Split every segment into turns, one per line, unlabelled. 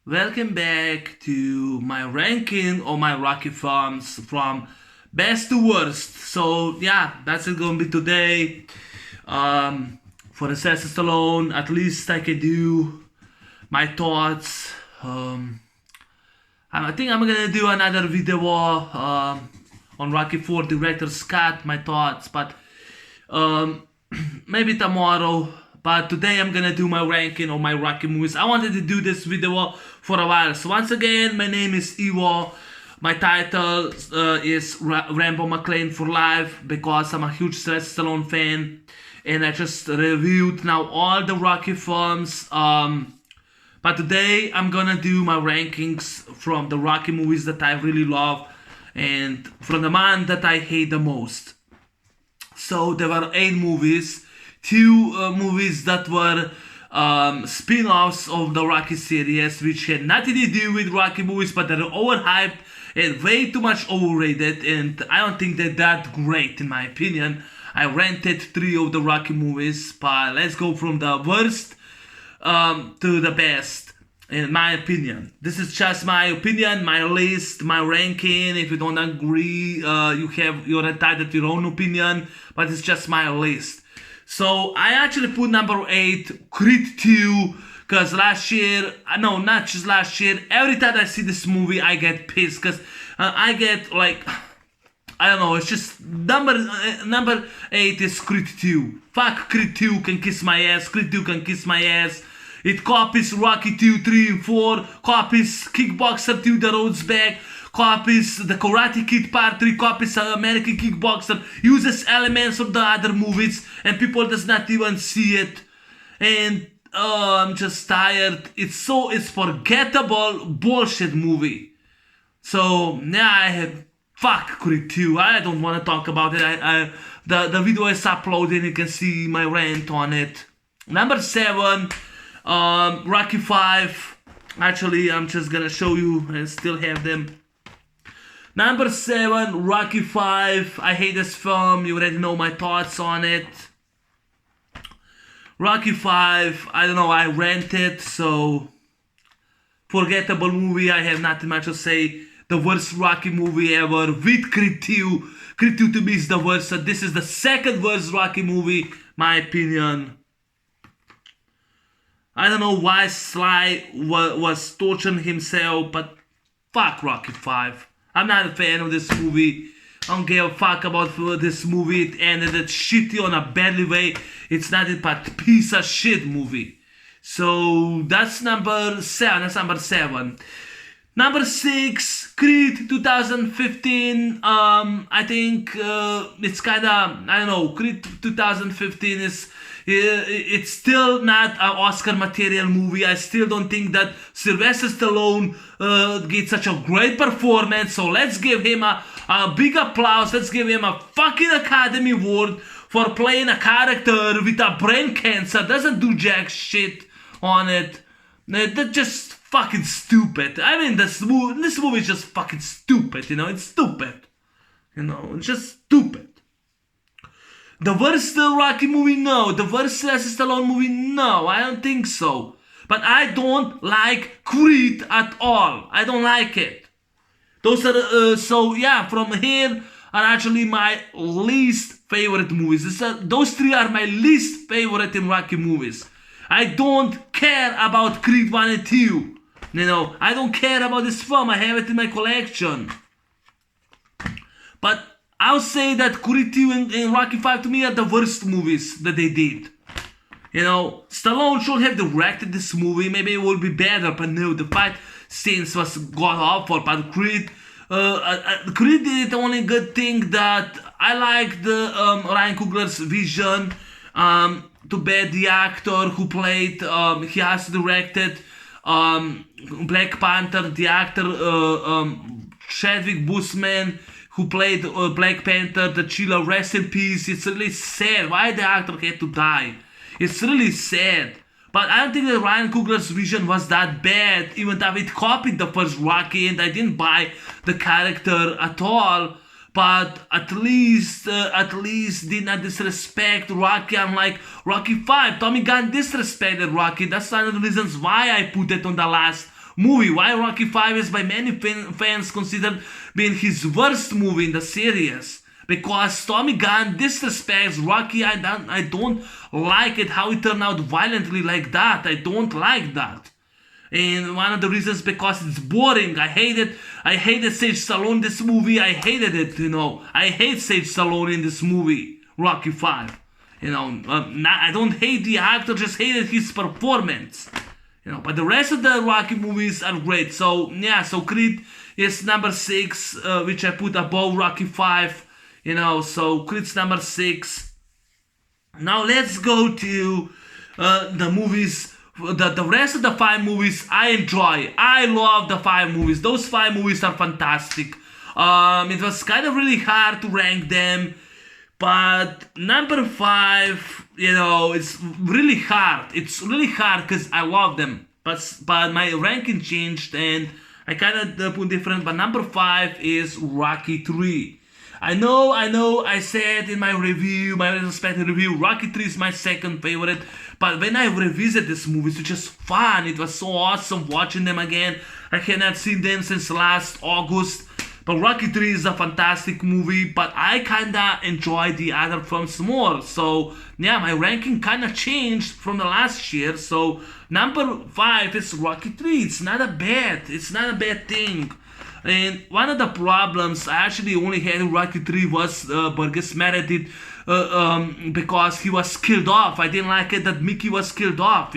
Welcome back to my ranking of my Rocky films from best to worst. So yeah, that's it gonna be today. For the Sylvester Stallone, at least I can do my thoughts. I think I'm gonna do another video on Rocky 4 director's cut, my thoughts, but um, maybe tomorrow. But today I'm gonna do my ranking of my Rocky movies. I wanted to do this video for a while. So once again, my name is Ivo. My title is Rambo McLean for Life because I'm a huge Sylvester Stallone fan, and I just reviewed now all the Rocky films. But today I'm gonna do my rankings from the Rocky movies that I really love and from the one that I hate the most. So there were 8 movies, two movies that were spin-offs of the Rocky series, which had nothing to do with Rocky movies, but they're overhyped and way too much overrated, and I don't think they're that great in my opinion. I rented 3 of the Rocky movies, but let's go from the worst to the best, in my opinion. This is just my opinion, my list, my ranking. If you don't agree, you're entitled to your own opinion, but it's just my list. So I actually put number 8, Creed 2, because last year, no, not just last year, every time I see this movie, I get pissed, because I get like, I don't know, it's just number 8 is Creed 2. Fuck Creed 2 can kiss my ass, Creed 2 can kiss my ass. It copies Rocky 2, 3, and 4, copies Kickboxer 2, The Road's Back, copies the Karate Kid Part 3, copies American Kickboxer, uses elements of the other movies, and people does not even see it. And I'm just tired. It's forgettable bullshit movie. So yeah, I had fuck Creed 2. I don't want to talk about it. The video is uploaded. You can see my rant on it. Number 7, Rocky 5. Actually, I'm just gonna show you. I still have them. Number 7, Rocky 5. I hate this film. You already know my thoughts on it. Rocky 5. I don't know. I rented, so forgettable movie. I have nothing much to say. The worst Rocky movie ever with Creed 2. Creed 2 to me is the worst. So this is the second worst Rocky movie, my opinion. I don't know why Sly was torturing himself, but fuck Rocky 5. I'm not a fan of this movie. I don't give a fuck about this movie. It ended shitty on a badly way. It's nothing but piece of shit movie. So that's number 7. That's number 7. Number 6, Creed 2015. I think it's kind of, I don't know, Creed 2015 is, it's still not an Oscar material movie. I still don't think that Sylvester Stallone gets such a great performance. So let's give him a big applause. Let's give him a fucking Academy Award for playing a character with a brain cancer. Doesn't do jack shit on it. That's just fucking stupid. I mean, this movie is just fucking stupid, you know? It's stupid. You know, it's just stupid. The worst Rocky movie? No. The worst Sylvester Stallone movie? No. I don't think so. But I don't like Creed at all. I don't like it. Those are, so yeah, from here are actually my least favorite movies. Those 3 are my least favorite in Rocky movies. I don't care about Creed 1 and 2. You know, I don't care about this film. I have it in my collection. But I'll say that Creed 2 and Rocky 5 to me are the worst movies that they did. You know, Stallone should have directed this movie. Maybe it would be better, but no, the fight scenes was god awful. But Creed did the only good thing that I liked the Ryan Coogler's vision. Too bad the actor who played, he has directed Black Panther, the actor Chadwick Boseman, who played Black Panther, the Chilla, rest in peace. It's really sad. Why the actor had to die? It's really sad. But I don't think that Ryan Coogler's vision was that bad, even though it copied the first Rocky, and I didn't buy the character at all. But at least did not disrespect Rocky, unlike Rocky 5. Tommy Gunn disrespected Rocky. That's one of the reasons why I put it on the last movie. Why Rocky 5 is by many fans considered being his worst movie in the series. Because Tommy Gunn disrespects Rocky. I don't like it how it turned out violently like that. I don't like that. And one of the reasons because it's boring. I hated Sage Stallone in this movie. I hated it, I hate Sage Stallone in this movie, Rocky 5. I don't hate the actor, just hated his performance. But the rest of the Rocky movies are great. So yeah, so Creed is number 6, which I put above Rocky 5. So Creed's number 6. Now let's go to the movies. The rest of the 5 movies I enjoy. I love the 5 movies. Those 5 movies are fantastic. It was kind of really hard to rank them. But number 5, it's really hard. It's really hard because I love them. But my ranking changed and I kind of put different. But number 5 is Rocky 3. I know, I said in my review, my retrospective review, Rocky 3 is my second favorite. But when I revisit these movies, it's just fun. It was so awesome watching them again. I had not seen them since last August. But Rocky 3 is a fantastic movie, but I kinda enjoy the other films more. So yeah, my ranking kinda changed from the last year. So number 5 is Rocky 3. It's not a bad thing. And one of the problems I actually only had in Rocky 3 was Burgess Meredith because he was killed off. I didn't like it that Mickey was killed off,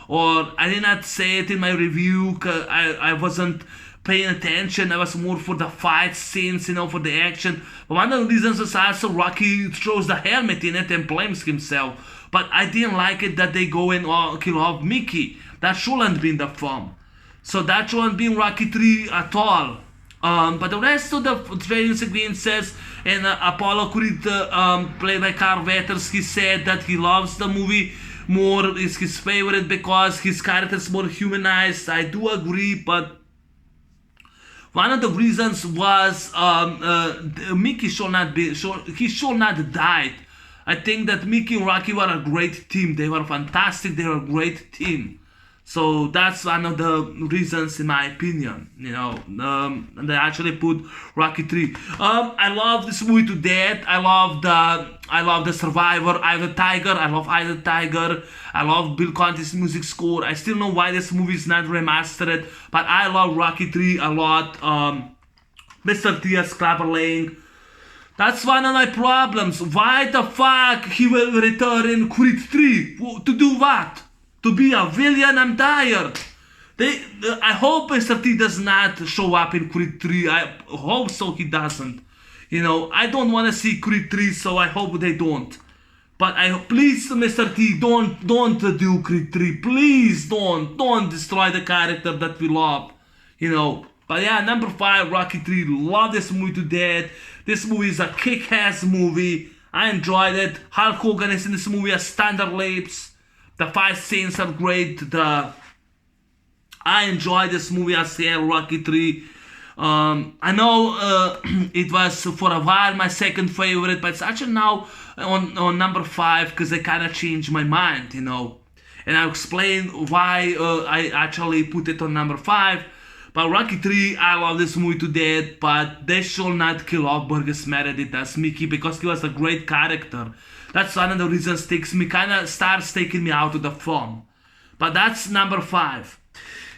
or I did not say it in my review because I wasn't paying attention. I was more for the fight scenes, for the action. But one of the reasons is also Rocky throws the helmet in it and blames himself. But I didn't like it that they go and kill off Mickey. That shouldn't be in the film. So that shouldn't be in Rocky 3 at all. But the rest of the training sequences and Apollo Creed, played by Carl Weathers, he said that he loves the movie more, is his favorite because his character is more humanized. I do agree, but one of the reasons was Mickey should not died. I think that Mickey and Rocky were a great team. They were fantastic. They were a great team. So that's one of the reasons, in my opinion. They actually put Rocky 3. I love this movie to death. I love the Survivor, Eye of the Tiger. I love Eye of the Tiger. I love Bill Conti's music score. I still know why this movie is not remastered, but I love Rocky 3 a lot. Mr. T.S. Clapperling. That's one of my problems. Why the fuck he will return in Creed 3? To do what? To be a villain? I'm tired. I hope Mr. T does not show up in Creed 3. I hope so he doesn't. I don't want to see Creed 3, so I hope they don't. But please, Mr. T, don't do Creed 3. Please don't destroy the character that we love. But yeah, number 5, Rocky 3. Love this movie to death. This movie is a kick-ass movie. I enjoyed it. Hulk Hogan is in this movie as Thunder Lips. The fight scenes are great. I enjoyed this movie as hell, Rocky 3. I know it was for a while my second favorite, but it's actually now on number 5 because I kind of changed my mind, And I'll explain why I actually put it on number 5. But Rocky 3, I love this movie to death, but they should not kill off Burgess Meredith as Mickey because he was a great character. That's one of the reasons starts taking me out of the film. But that's number 5.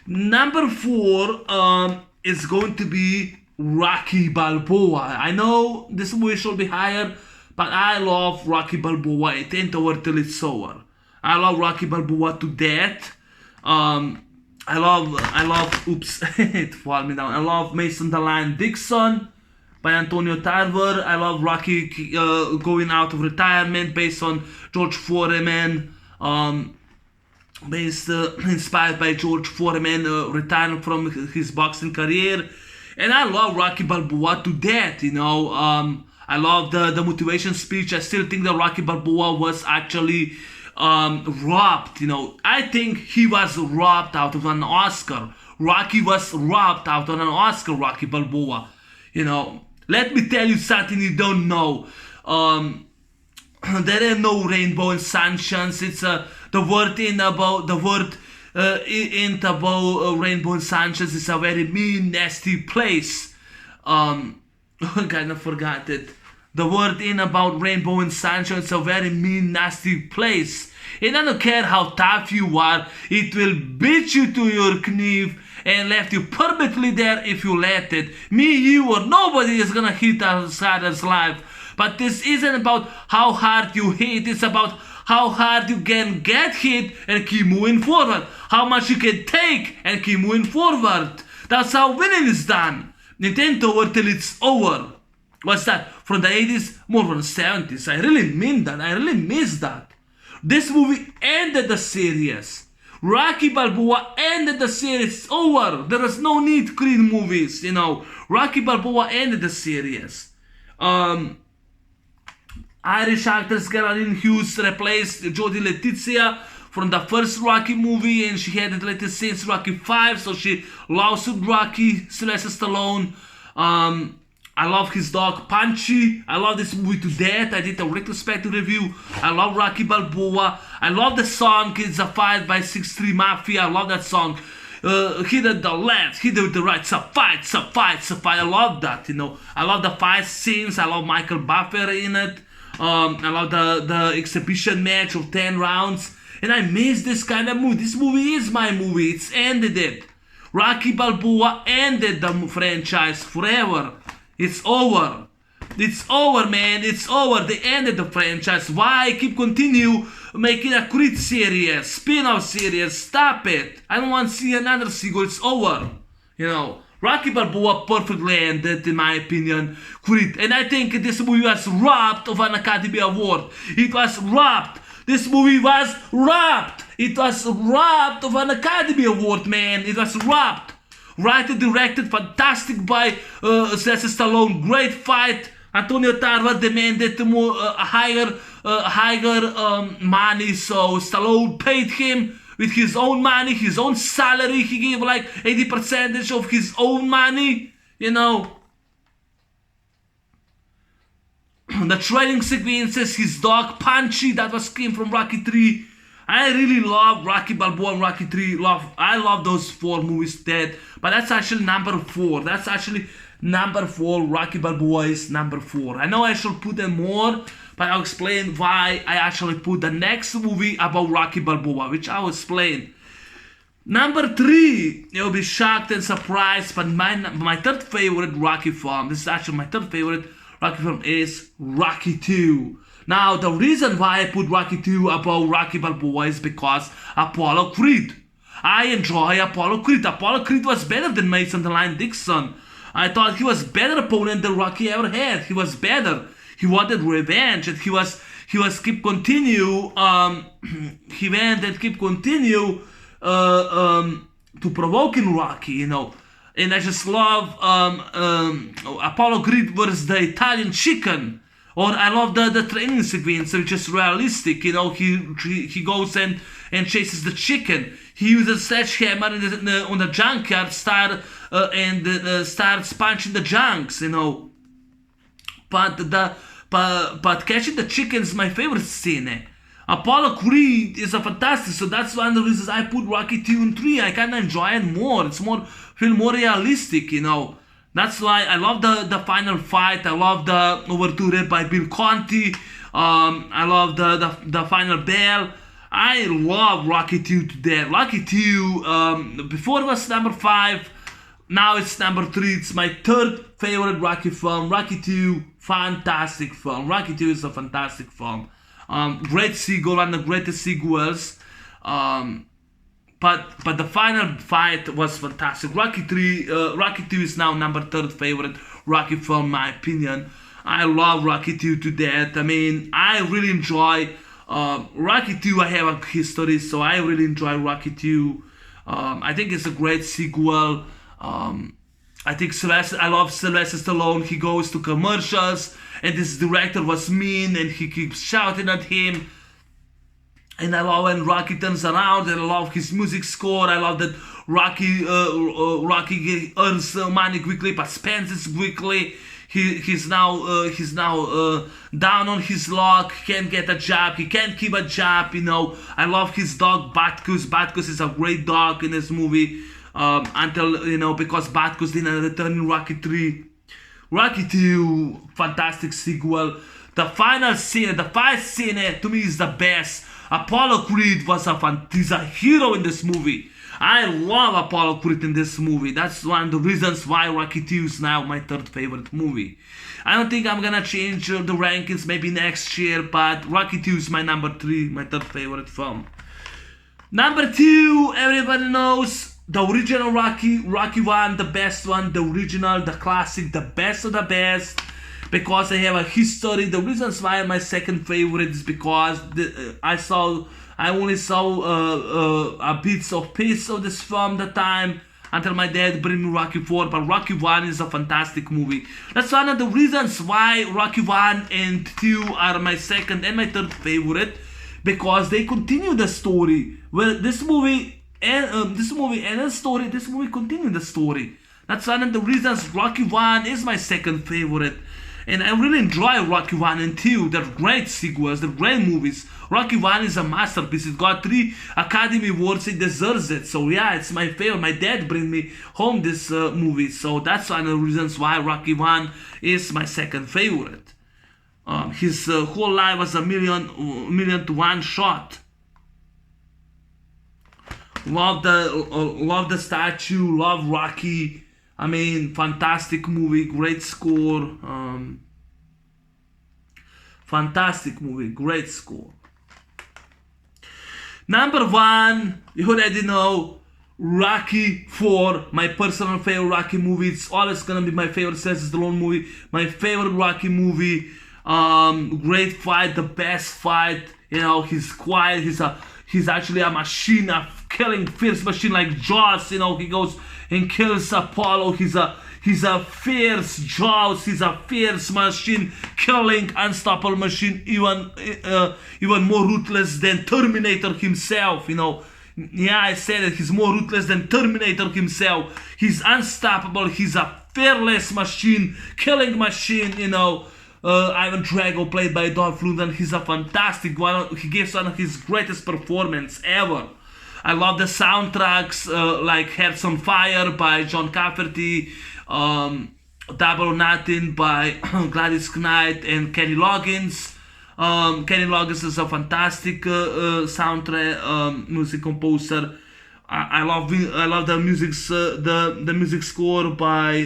Number 4 is going to be Rocky Balboa. I know this movie should be higher, but I love Rocky Balboa. It ain't over till it's over. I love Rocky Balboa to death. I love, oops, it fell me down. I love Mason the Lion Dixon by Antonio Tarver. I love Rocky going out of retirement based on George Foreman. Inspired by George Foreman retiring from his boxing career. And I love Rocky Balboa to death, I love the motivation speech. I still think that Rocky Balboa was actually robbed, I think he was robbed out of an Oscar. Rocky was robbed out of an Oscar, Rocky Balboa. Let me tell you something you don't know. There ain't no rainbow and sunshines. It's the word in Tabo, Rainbow and Sanchez is a very mean, nasty place. I kind of forgot it. The word in about Rainbow and Sanchez is a very mean, nasty place. And I don't care how tough you are, it will beat you to your knee and left you permanently there if you let it. Me, you, or nobody is gonna hit outsider's life. But this isn't about how hard you hit, it's about how hard you can get hit and keep moving forward. How much you can take and keep moving forward. That's how winning is done. Nintendo till it's over. What's that? From the 80s, more from the 70s. I really mean that. I really miss that. This movie ended the series. Rocky Balboa ended the series. It's over. There is no need to create movies, you know. Rocky Balboa ended the series. Irish actress Caroline Hughes replaced Jodie Letizia from the first Rocky movie, and she had it later since Rocky 5, so she loves Rocky, Sylvester Stallone. I love his dog Punchy. I love this movie to death. I did a retrospective review. I love Rocky Balboa. I love the song. It's a fight by 6'3 Mafia. I love that song. Hit at the left, hit with the right. It's a fight, it's a fight, it's a fight. I love that, you know. I love the fight scenes. I love Michael Buffer in it. I love the exhibition match of 10 rounds. And I miss this kind of movie. This movie is my movie. It's ended it. Rocky Balboa ended the franchise forever. It's over. It's over, man. It's over. They ended the franchise. Why keep continue making a Creed series, spin-off series? Stop it. I don't want to see another sequel. It's over. You know. Rocky Balboa perfectly ended, in my opinion, Creed. And I think this movie was robbed of an Academy Award. It was robbed. This movie was robbed. It was robbed of an Academy Award, man. It was robbed. Written, directed, fantastic by Sylvester Stallone. Great fight. Antonio Tarver demanded more, higher money, so Stallone paid him with his own money, his own salary. He gave like 80% of his own money, you know. The training sequences, his dog Punchy, that was came from Rocky 3. I really love Rocky Balboa and Rocky 3. I love those 4 movies dead. But that's actually number 4. That's actually number 4. Rocky Balboa is number 4. I know I should put them more, but I'll explain why I actually put the next movie about Rocky Balboa, which I'll explain. Number 3, you'll be shocked and surprised, but my third favorite Rocky film, this is actually my third favorite Rocky film, is Rocky 2. Now, the reason why I put Rocky 2 above Rocky Balboa is because Apollo Creed. I enjoy Apollo Creed. Apollo Creed was better than Mason the Lion Dixon. I thought he was better opponent than Rocky ever had. He was better. He wanted revenge, and he was keep continue. He went and keep continue to provoking Rocky, you know. And I just love Apollo Creed versus the Italian Chicken. Or I love the training sequence, which is realistic. You know, he goes and chases the chicken. He uses a sledgehammer on the junkyard, starts punching the junks. You know, but catching the chicken is my favorite scene. Apollo Creed is a fantastic, so that's one of the reasons I put Rocky 2 and 3. I kind of enjoy it more. It's feel more realistic, you know. That's why I love the final fight. I love the overture by Bill Conti. I love the final bell. I love Rocky 2 to death. Rocky 2, before it was number 5, now it's number 3. It's my third favorite Rocky film. Rocky 2, fantastic film. Rocky 2 is a fantastic film. Great sequel, one of the greatest sequels. But the final fight was fantastic. Rocky 2 is now number 3rd favorite Rocky film, in my opinion. I love Rocky 2 to death. I mean, I really enjoy Rocky 2. I have a history, so I really enjoy Rocky 2. I think it's a great sequel. I think I love Sylvester Stallone. He goes to commercials, and this director was mean, and he keeps shouting at him. And I love when Rocky turns around, and I love his music score. I love that Rocky earns money quickly but spends it quickly. He's now down on his luck. He can't get a job. He can't keep a job. I love his dog Batkus. Batkus is a great dog in this movie. Until because Batkus didn't return in Rocky 3. Rocky 2, fantastic sequel. The final scene, the fight scene, to me is the best. Apollo Creed he's a hero in this movie. I love Apollo Creed in this movie. That's one of the reasons why Rocky 2 is now my third favorite movie. I don't think I'm gonna change the rankings maybe next year, but Rocky 2 is my number 3, my third favorite film. Number 2, everybody knows the original Rocky 1, the best one, the original, the classic, the best of the best. Because I have a history. The reasons why my second favorite is because I only saw a bits of piece of this film at the time until my dad bring me Rocky 4. But Rocky 1 is a fantastic movie. That's one of the reasons why Rocky 1 and 2 are my second and my third favorite, because they continue the story. Well, this movie continue the story. That's one of the reasons Rocky 1 is my second favorite. And I really enjoy Rocky 1 and 2. They're great sequels, they're great movies. Rocky 1 is a masterpiece. It got 3 Academy Awards, it deserves it. So yeah, it's my favorite. My dad bring me home this movie. So that's one of the reasons why Rocky 1 is my second favorite. His whole life was a million to one shot. Love the statue, love Rocky. I mean, fantastic movie, great score. Fantastic movie, great score. Number 1, you already know, Rocky 4, my personal favorite Rocky movie. It's always gonna be my favorite Sylvester Stallone movie, my favorite Rocky movie. Great fight, the best fight. He's quiet. He's actually a machine, a killing fierce machine like Jaws. He goes and kills Apollo. He's a fierce Jaws. He's a fierce machine, killing unstoppable machine, even more ruthless than Terminator himself. Yeah, I said it. He's more ruthless than Terminator himself. He's unstoppable. He's a fearless machine, killing machine. Ivan Drago, played by Dolph Lundgren, he's a fantastic one. He gives one of his greatest performance ever. I love the soundtracks like Hearts on Fire by John Cafferty, Double or Nothing by Gladys Knight and Kenny Loggins. Kenny Loggins is a fantastic soundtrack music composer. I love the music score by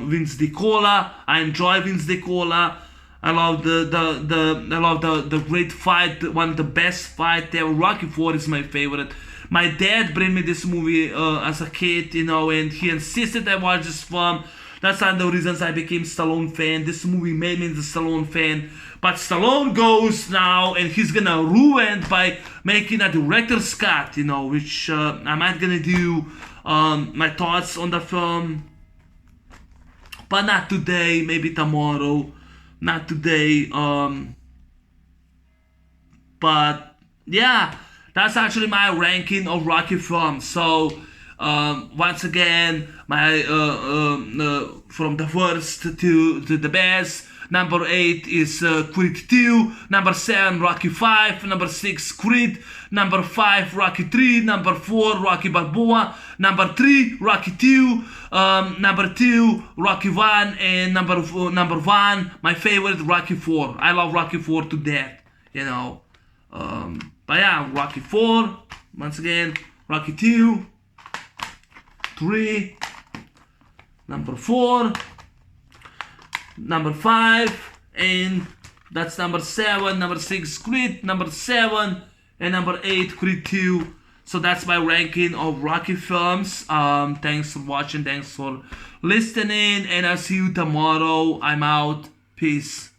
Vince DiCola. I enjoy Vince DiCola. I love the great fight, one of the best fight ever. Rocky 4 is my favorite. My dad bring me this movie as a kid, and he insisted I watch this film. That's one of the reasons I became Stallone fan. This movie made me the Stallone fan. But Stallone goes now, and he's gonna ruin by making a director's cut, which I might gonna do my thoughts on the film. But not today, maybe tomorrow. Not today. But yeah, that's actually my ranking of Rocky films. So once again, my from the worst to the best. Number 8 is Creed 2. Number 7, Rocky 5. Number 6, Creed. Number 5, Rocky 3. Number 4, Rocky Balboa. Number 3, Rocky 2. Number 2, Rocky 1. And number 1, my favorite, Rocky 4. I love Rocky 4 to death, But yeah, Rocky 4. Once again, Rocky 2. 3. Number 4. Number 5, and that's number 7, number 6, Creed, number 7, and number 8, Creed 2. So that's my ranking of Rocky films. Thanks for watching, thanks for listening, and I'll see you tomorrow. I'm out. Peace.